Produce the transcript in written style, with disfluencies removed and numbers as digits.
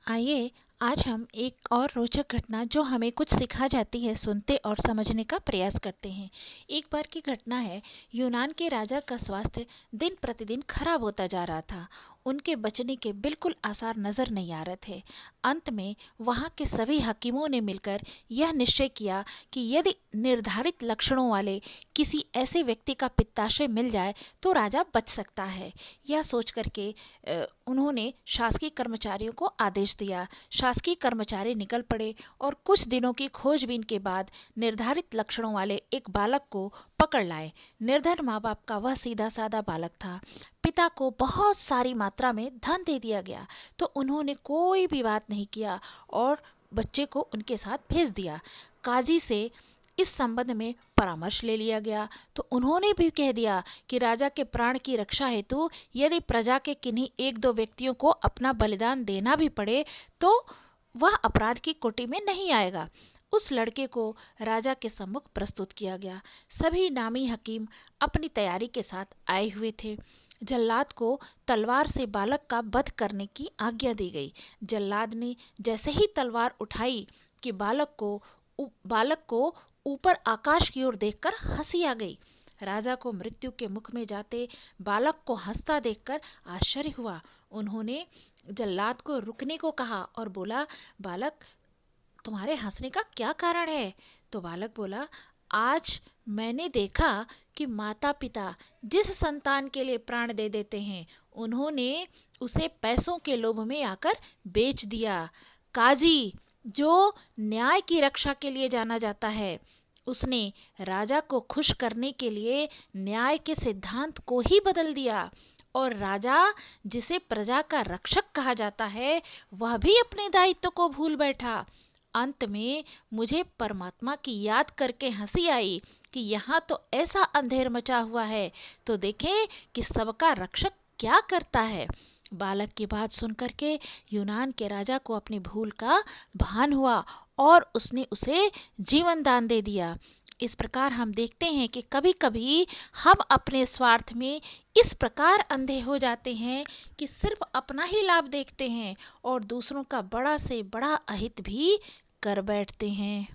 आइए आज हम एक और रोचक घटना जो हमें कुछ सिखा जाती है सुनते और समझने का प्रयास करते हैं। एक बार की घटना है। यूनान के राजा का स्वास्थ्य दिन प्रतिदिन खराब होता जा रहा था। उनके बचने के बिल्कुल आसार नजर नहीं आ रहे थे। अंत में वहां के सभी हकीमों ने मिलकर यह निश्चय किया कि यदि निर्धारित लक्षणों वाले किसी ऐसे व्यक्ति का पित्ताशय मिल जाए तो राजा बच सकता है। यह सोच करके उन्होंने शासकीय कर्मचारियों को आदेश दिया। शासकीय कर्मचारी निकल पड़े और कुछ दिनों की खोजबीन के बाद निर्धारित लक्षणों वाले एक बालक को पकड़ लाए। निर्धन माँ बाप का वह सीधा साधा बालक था। पिता को बहुत सारी मात्रा में धन दे दिया गया तो उन्होंने कोई भी बात नहीं किया और बच्चे को उनके साथ भेज दिया। काजी से इस संबंध में परामर्श ले लिया गया तो उन्होंने भी कह दिया कि राजा के प्राण की रक्षा हेतु यदि प्रजा के किन्हीं एक दो व्यक्तियों को अपना बलिदान देना भी पड़े तो वह अपराध की कोटि में नहीं आएगा। उस लड़के को राजा के सम्मुख प्रस्तुत किया गया। सभी नामी हकीम अपनी तैयारी के साथ आए हुए थे। जल्लाद को तलवार से बालक का वध करने की आज्ञा दी गई। जल्लाद ने जैसे ही तलवार उठाई कि बालक को ऊपर आकाश की ओर देखकर हंसी आ गई। राजा को मृत्यु के मुख में जाते बालक को हंसता देखकर आश्चर्य हुआ। उन्होंने जल्लाद को रुकने को कहा और बोला, बालक, तुम्हारे हंसने का क्या कारण है? तो बालक बोला, आज मैंने देखा कि माता पिता जिस संतान के लिए प्राण दे देते हैं उन्होंने उसे पैसों के लोभ में आकर बेच दिया। काजी, जो न्याय की रक्षा के लिए जाना जाता है, उसने राजा को खुश करने के लिए न्याय के सिद्धांत को ही बदल दिया और राजा, जिसे प्रजा का रक्षक कहा जाता है, वह भी अपने दायित्व को भूल बैठा। अंत में मुझे परमात्मा की याद करके हंसी आई कि यहाँ तो ऐसा अंधेर मचा हुआ है, तो देखें कि सबका रक्षक क्या करता है। बालक की बात सुनकर के यूनान के राजा को अपनी भूल का भान हुआ और उसने उसे जीवन दान दे दिया। इस प्रकार हम देखते हैं कि कभी कभी हम अपने स्वार्थ में इस प्रकार अंधे हो जाते हैं कि सिर्फ अपना ही लाभ देखते हैं और दूसरों का बड़ा से बड़ा अहित भी कर बैठते हैं।